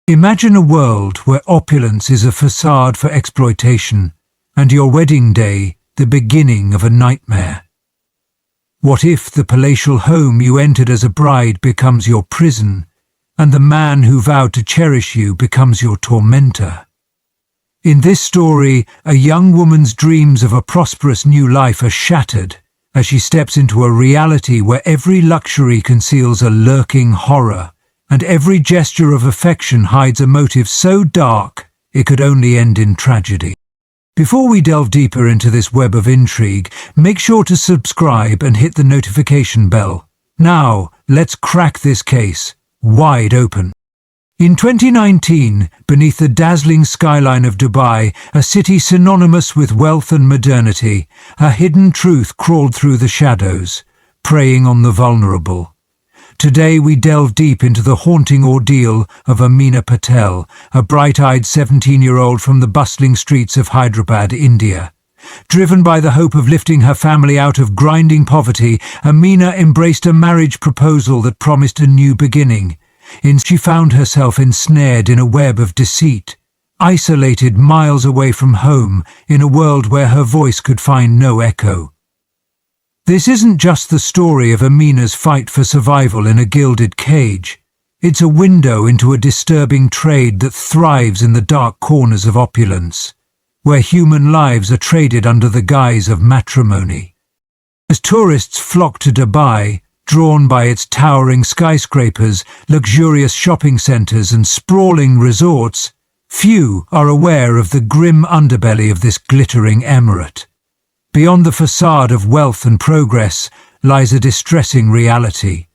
Imagine a world where opulence is a facade for exploitation, and your wedding day the beginning of a nightmare. What if the palatial home you entered as a bride becomes your prison, and the man who vowed to cherish you becomes your tormentor? In this story, a young woman's dreams of a prosperous new life are shattered as she steps into a reality where every luxury conceals a lurking horror, and every gesture of affection hides a motive so dark it could only end in tragedy. Before we delve deeper into this web of intrigue, make sure to subscribe and hit the notification bell. Now, let's crack this case wide open. In 2019, beneath the dazzling skyline of Dubai, a city synonymous with wealth and modernity, a hidden truth crawled through the shadows, preying on the vulnerable. Today we delve deep into the haunting ordeal of Amina Patel, a bright-eyed 17-year-old from the bustling streets of Hyderabad, India. Driven by the hope of lifting her family out of grinding poverty, Amina embraced a marriage proposal that promised a new beginning. She found herself ensnared in a web of deceit, isolated miles away from home, in a world where her voice could find no echo. This isn't just the story of Amina's fight for survival in a gilded cage. It's a window into a disturbing trade that thrives in the dark corners of opulence, where human lives are traded under the guise of matrimony. As tourists flock to Dubai, drawn by its towering skyscrapers, luxurious shopping centres and sprawling resorts, few are aware of the grim underbelly of this glittering emirate. Beyond the facade of wealth and progress lies a distressing reality: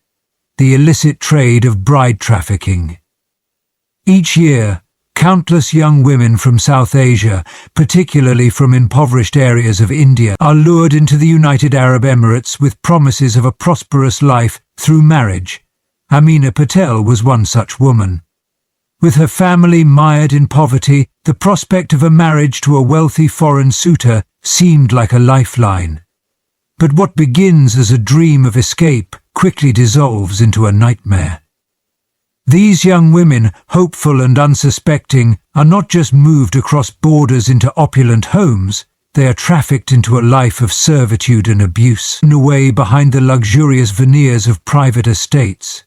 the illicit trade of bride trafficking. Each year, countless young women from South Asia, particularly from impoverished areas of India, are lured into the United Arab Emirates with promises of a prosperous life through marriage. Amina Patel was one such woman. With her family mired in poverty, the prospect of a marriage to a wealthy foreign suitor seemed like a lifeline. But what begins as a dream of escape quickly dissolves into a nightmare. These young women, hopeful and unsuspecting, are not just moved across borders into opulent homes, they are trafficked into a life of servitude and abuse, away behind the luxurious veneers of private estates.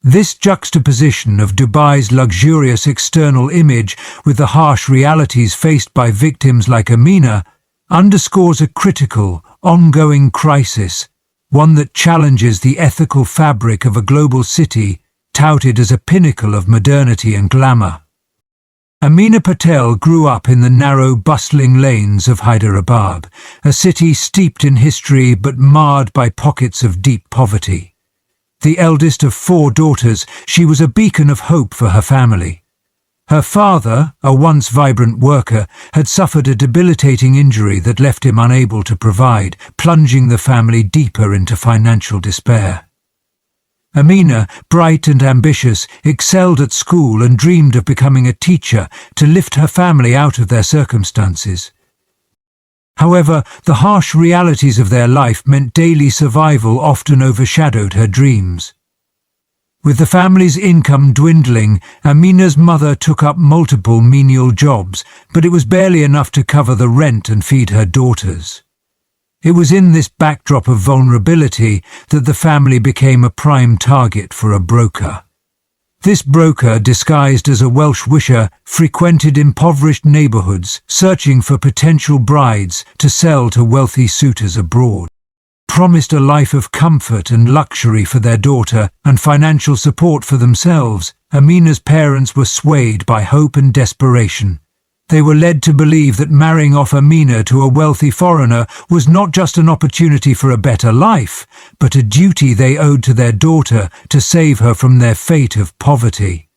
This juxtaposition of Dubai's luxurious external image with the harsh realities faced by victims like Amina underscores a critical, ongoing crisis, one that challenges the ethical fabric of a global city touted as a pinnacle of modernity and glamour. Amina Patel grew up in the narrow, bustling lanes of Hyderabad, a city steeped in history but marred by pockets of deep poverty. The eldest of 4 daughters, she was a beacon of hope for her family. Her father, a once vibrant worker, had suffered a debilitating injury that left him unable to provide, plunging the family deeper into financial despair. Amina, bright and ambitious, excelled at school and dreamed of becoming a teacher to lift her family out of their circumstances. However, the harsh realities of their life meant daily survival often overshadowed her dreams. With the family's income dwindling, Amina's mother took up multiple menial jobs, but it was barely enough to cover the rent and feed her daughters. It was in this backdrop of vulnerability that the family became a prime target for a broker. This broker, disguised as a Welsh wisher, frequented impoverished neighbourhoods, searching for potential brides to sell to wealthy suitors abroad. Promised a life of comfort and luxury for their daughter and financial support for themselves, Amina's parents were swayed by hope and desperation. They were led to believe that marrying off Amina to a wealthy foreigner was not just an opportunity for a better life, but a duty they owed to their daughter to save her from their fate of poverty.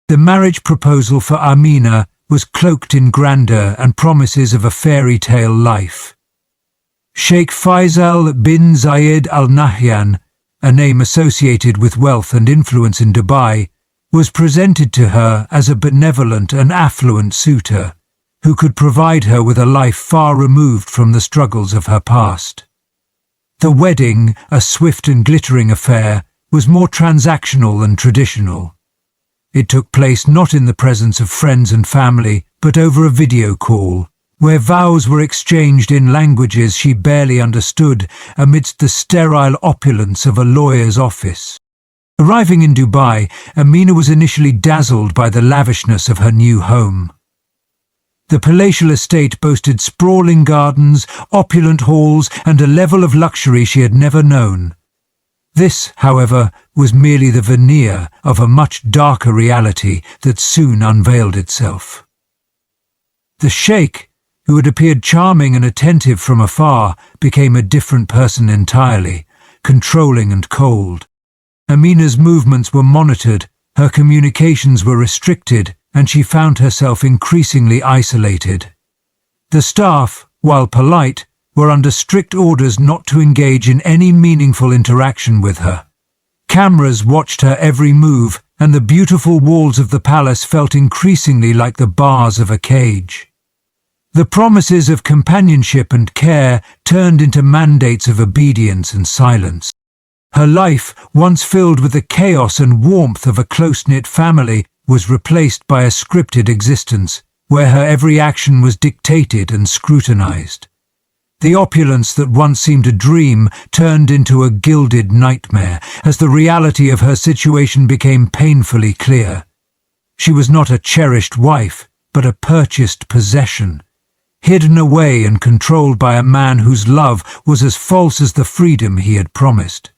The marriage proposal for Amina was cloaked in grandeur and promises of a fairy tale life. Sheikh Faisal bin Zayed Al Nahyan, a name associated with wealth and influence in Dubai, was presented to her as a benevolent and affluent suitor who could provide her with a life far removed from the struggles of her past. The wedding, a swift and glittering affair, was more transactional than traditional. It took place not in the presence of friends and family, but over a video call, where vows were exchanged in languages she barely understood amidst the sterile opulence of a lawyer's office. Arriving in Dubai, Amina was initially dazzled by the lavishness of her new home. The palatial estate boasted sprawling gardens, opulent halls, and a level of luxury she had never known. This, however, was merely the veneer of a much darker reality that soon unveiled itself. The Sheikh, who had appeared charming and attentive from afar, became a different person entirely, controlling and cold. Amina's movements were monitored, her communications were restricted, and she found herself increasingly isolated. The staff, while polite, were under strict orders not to engage in any meaningful interaction with her. Cameras watched her every move, and the beautiful walls of the palace felt increasingly like the bars of a cage. The promises of companionship and care turned into mandates of obedience and silence. Her life, once filled with the chaos and warmth of a close-knit family, was replaced by a scripted existence, where her every action was dictated and scrutinized. The opulence that once seemed a dream turned into a gilded nightmare as the reality of her situation became painfully clear. She was not a cherished wife, but a purchased possession, hidden away and controlled by a man whose love was as false as the freedom he had promised.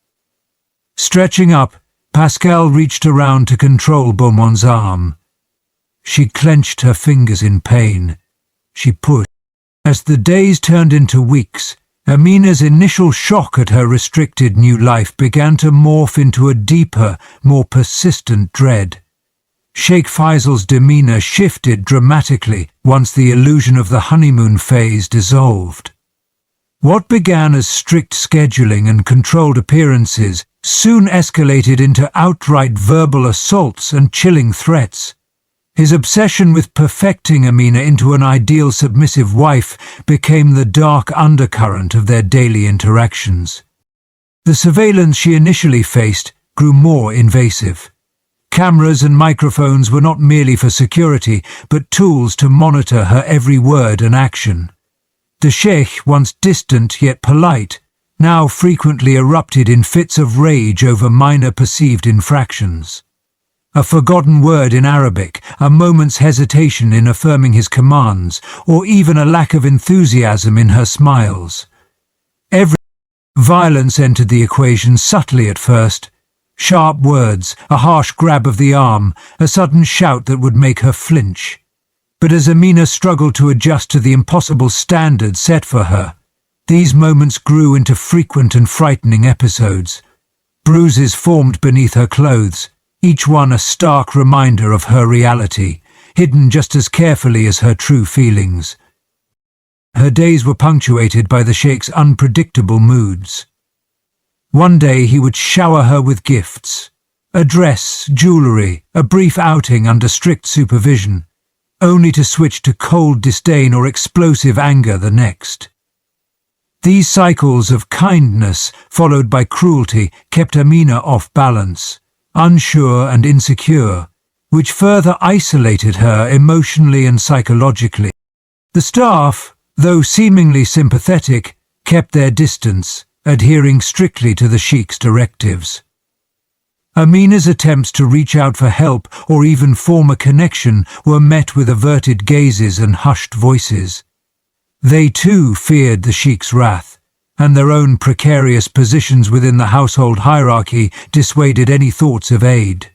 Stretching up, Pascal reached around to control Beaumont's arm. She clenched her fingers in pain. She pushed. As the days turned into weeks, Amina's initial shock at her restricted new life began to morph into a deeper, more persistent dread. Sheikh Faisal's demeanor shifted dramatically once the illusion of the honeymoon phase dissolved. What began as strict scheduling and controlled appearances soon escalated into outright verbal assaults and chilling threats. His obsession with perfecting Amina into an ideal submissive wife became the dark undercurrent of their daily interactions. The surveillance she initially faced grew more invasive. Cameras and microphones were not merely for security, but tools to monitor her every word and action. The Sheikh, once distant yet polite, now frequently erupted in fits of rage over minor perceived infractions. A forgotten word in Arabic, a moment's hesitation in affirming his commands, or even a lack of enthusiasm in her smiles. Every violence entered the equation subtly at first. Sharp words, a harsh grab of the arm, a sudden shout that would make her flinch. But as Amina struggled to adjust to the impossible standards set for her, these moments grew into frequent and frightening episodes. Bruises formed beneath her clothes, each one a stark reminder of her reality, hidden just as carefully as her true feelings. Her days were punctuated by the Sheikh's unpredictable moods. One day he would shower her with gifts, a dress, jewelry, a brief outing under strict supervision, only to switch to cold disdain or explosive anger the next. These cycles of kindness, followed by cruelty, kept Amina off balance, unsure and insecure, which further isolated her emotionally and psychologically. The staff, though seemingly sympathetic, kept their distance, adhering strictly to the Sheikh's directives. Amina's attempts to reach out for help or even form a connection were met with averted gazes and hushed voices. They too feared the Sheikh's wrath, and their own precarious positions within the household hierarchy dissuaded any thoughts of aid.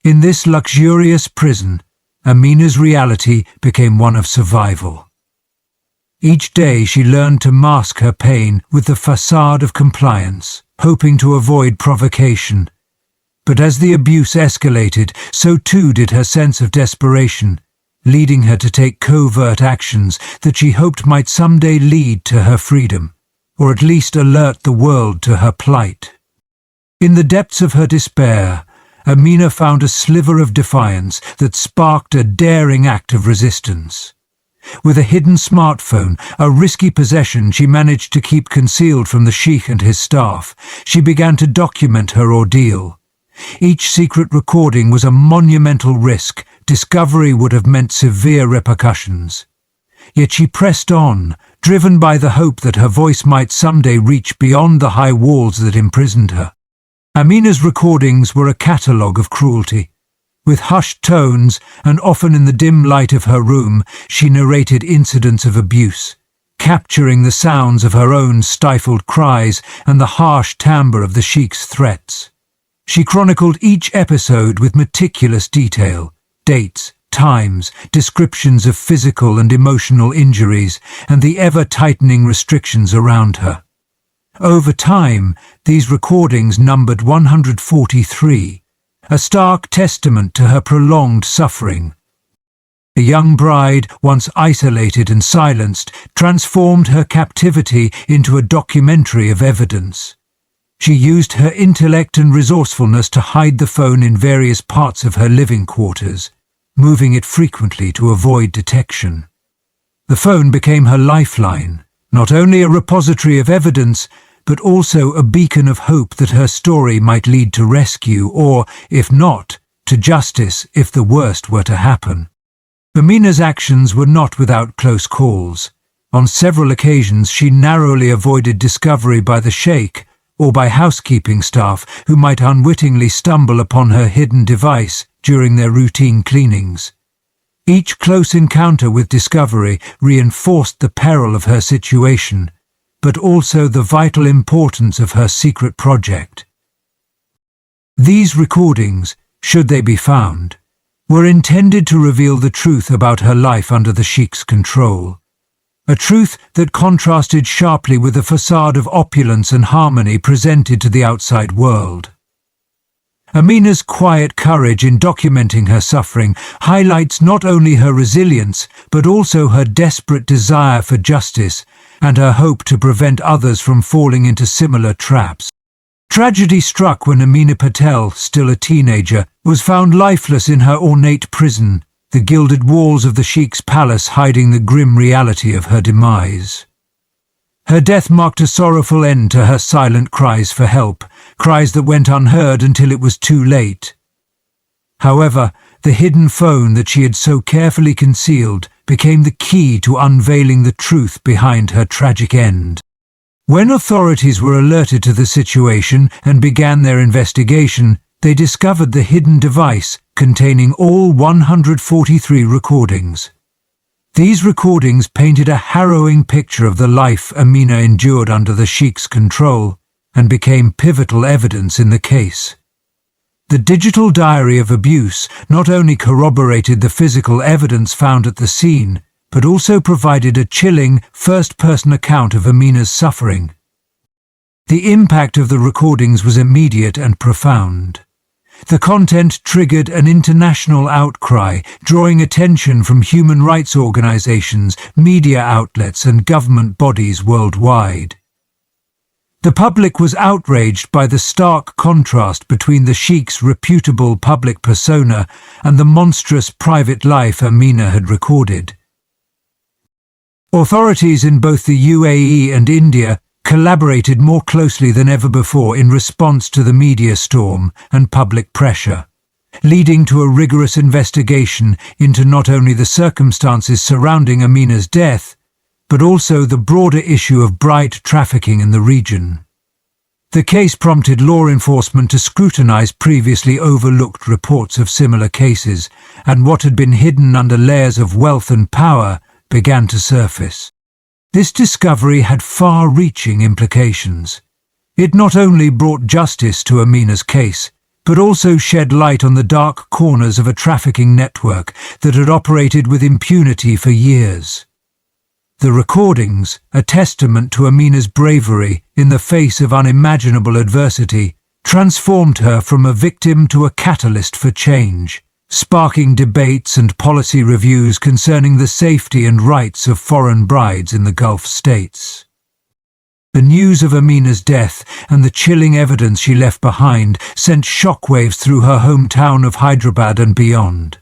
In this luxurious prison, Amina's reality became one of survival. Each day she learned to mask her pain with the facade of compliance, hoping to avoid provocation. But as the abuse escalated, so too did her sense of desperation, leading her to take covert actions that she hoped might someday lead to her freedom, or at least alert the world to her plight. In the depths of her despair, Amina found a sliver of defiance that sparked a daring act of resistance. With a hidden smartphone, a risky possession she managed to keep concealed from the Sheikh and his staff, she began to document her ordeal. Each secret recording was a monumental risk. Discovery would have meant severe repercussions. Yet she pressed on, driven by the hope that her voice might someday reach beyond the high walls that imprisoned her. Amina's recordings were a catalogue of cruelty. With hushed tones, and often in the dim light of her room, she narrated incidents of abuse, capturing the sounds of her own stifled cries and the harsh timbre of the Sheikh's threats. She chronicled each episode with meticulous detail, dates, times, descriptions of physical and emotional injuries, and the ever-tightening restrictions around her. Over time, these recordings numbered 143, a stark testament to her prolonged suffering. A young bride, once isolated and silenced, transformed her captivity into a documentary of evidence. She used her intellect and resourcefulness to hide the phone in various parts of her living quarters, moving it frequently to avoid detection. The phone became her lifeline, not only a repository of evidence, but also a beacon of hope that her story might lead to rescue or, if not, to justice if the worst were to happen. Amina's actions were not without close calls. On several occasions she narrowly avoided discovery by the Sheikh or by housekeeping staff who might unwittingly stumble upon her hidden device during their routine cleanings. Each close encounter with discovery reinforced the peril of her situation, but also the vital importance of her secret project. These recordings, should they be found, were intended to reveal the truth about her life under the Sheikh's control. A truth that contrasted sharply with the facade of opulence and harmony presented to the outside world. Amina's quiet courage in documenting her suffering highlights not only her resilience, but also her desperate desire for justice and her hope to prevent others from falling into similar traps. Tragedy struck when Amina Patel, still a teenager, was found lifeless in her ornate prison, the gilded walls of the Sheikh's palace hiding the grim reality of her demise. Her death marked a sorrowful end to her silent cries for help, cries that went unheard until it was too late. However, the hidden phone that she had so carefully concealed became the key to unveiling the truth behind her tragic end. When authorities were alerted to the situation and began their investigation, they discovered the hidden device containing all 143 recordings. These recordings painted a harrowing picture of the life Amina endured under the Sheikh's control and became pivotal evidence in the case. The digital diary of abuse not only corroborated the physical evidence found at the scene, but also provided a chilling, first-person account of Amina's suffering. The impact of the recordings was immediate and profound. The content triggered an international outcry, drawing attention from human rights organizations, media outlets, and government bodies worldwide. The public was outraged by the stark contrast between the Sheikh's reputable public persona and the monstrous private life Amina had recorded. Authorities in both the UAE and India collaborated more closely than ever before in response to the media storm and public pressure, leading to a rigorous investigation into not only the circumstances surrounding Amina's death, but also the broader issue of bride trafficking in the region. The case prompted law enforcement to scrutinize previously overlooked reports of similar cases, and what had been hidden under layers of wealth and power began to surface. This discovery had far-reaching implications. It not only brought justice to Amina's case, but also shed light on the dark corners of a trafficking network that had operated with impunity for years. The recordings, a testament to Amina's bravery in the face of unimaginable adversity, transformed her from a victim to a catalyst for change, sparking debates and policy reviews concerning the safety and rights of foreign brides in the Gulf states. The news of Amina's death and the chilling evidence she left behind sent shockwaves through her hometown of Hyderabad and beyond.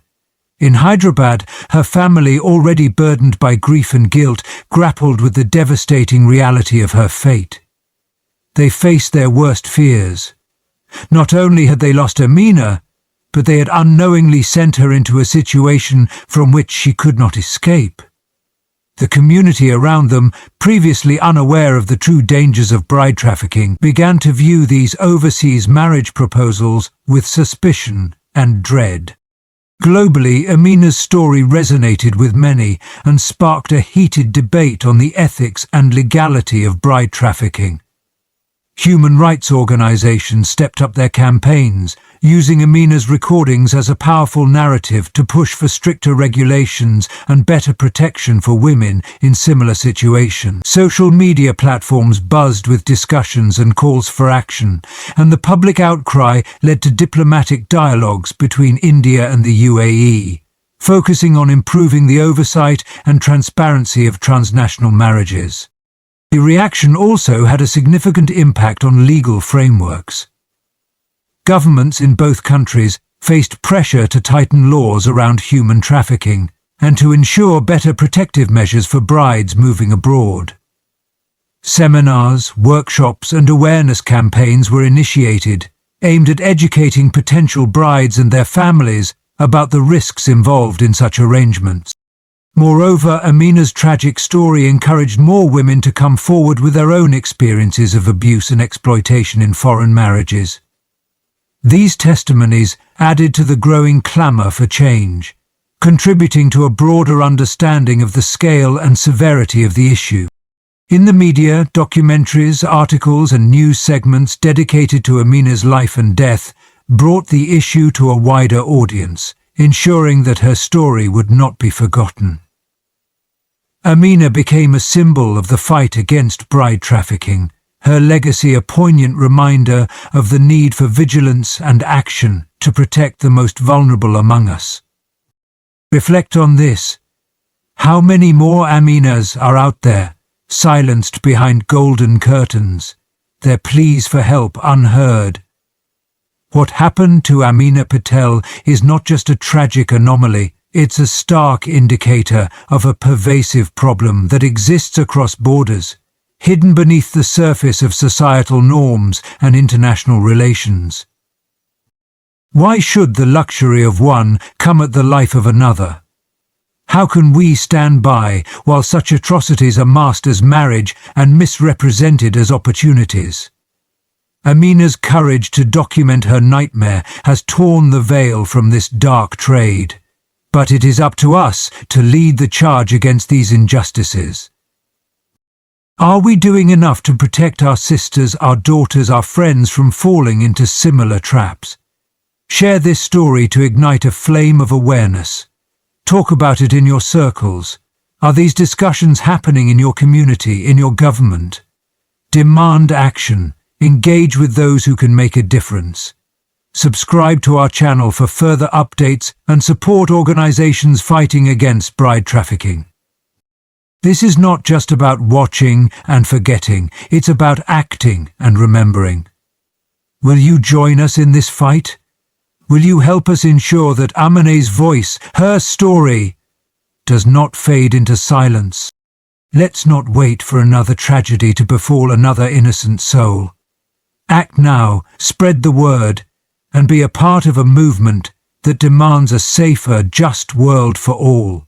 In Hyderabad, her family, already burdened by grief and guilt, grappled with the devastating reality of her fate. They faced their worst fears: Not only had they lost Amina, but they had unknowingly sent her into a situation from which she could not escape. The community around them, previously unaware of the true dangers of bride trafficking, began to view these overseas marriage proposals with suspicion and dread. Globally, Amina's story resonated with many and sparked a heated debate on the ethics and legality of bride trafficking. Human rights organizations stepped up their campaigns, using Amina's recordings as a powerful narrative to push for stricter regulations and better protection for women in similar situations. Social media platforms buzzed with discussions and calls for action, and the public outcry led to diplomatic dialogues between India and the UAE, focusing on improving the oversight and transparency of transnational marriages. The reaction also had a significant impact on legal frameworks. Governments in both countries faced pressure to tighten laws around human trafficking and to ensure better protective measures for brides moving abroad. Seminars, workshops, and awareness campaigns were initiated, aimed at educating potential brides and their families about the risks involved in such arrangements. Moreover, Amina's tragic story encouraged more women to come forward with their own experiences of abuse and exploitation in foreign marriages. These testimonies added to the growing clamour for change, contributing to a broader understanding of the scale and severity of the issue. In the media, documentaries, articles, and news segments dedicated to Amina's life and death brought the issue to a wider audience, ensuring that her story would not be forgotten. Amina became a symbol of the fight against bride trafficking, her legacy a poignant reminder of the need for vigilance and action to protect the most vulnerable among us. Reflect on this. How many more Aminas are out there, silenced behind golden curtains, their pleas for help unheard? What happened to Amina Patel is not just a tragic anomaly, it's a stark indicator of a pervasive problem that exists across borders, hidden beneath the surface of societal norms and international relations. Why should the luxury of one come at the life of another? How can we stand by while such atrocities are masked as marriage and misrepresented as opportunities? Amina's courage to document her nightmare has torn the veil from this dark trade. But it is up to us to lead the charge against these injustices. Are we doing enough to protect our sisters, our daughters, our friends from falling into similar traps? Share this story to ignite a flame of awareness. Talk about it in your circles. Are these discussions happening in your community, in your government? Demand action. Engage with those who can make a difference. Subscribe to our channel for further updates and support organizations fighting against bride trafficking. This is not just about watching and forgetting, it's about acting and remembering. Will you join us in this fight? Will you help us ensure that Amina's voice, her story, does not fade into silence? Let's not wait for another tragedy to befall another innocent soul. Act now, spread the word, and be a part of a movement that demands a safer, just world for all.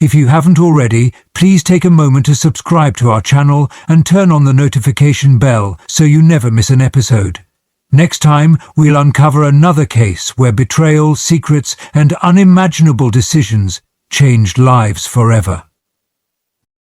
If you haven't already, please take a moment to subscribe to our channel and turn on the notification bell so you never miss an episode. Next time, we'll uncover another case where betrayal, secrets, and unimaginable decisions changed lives forever.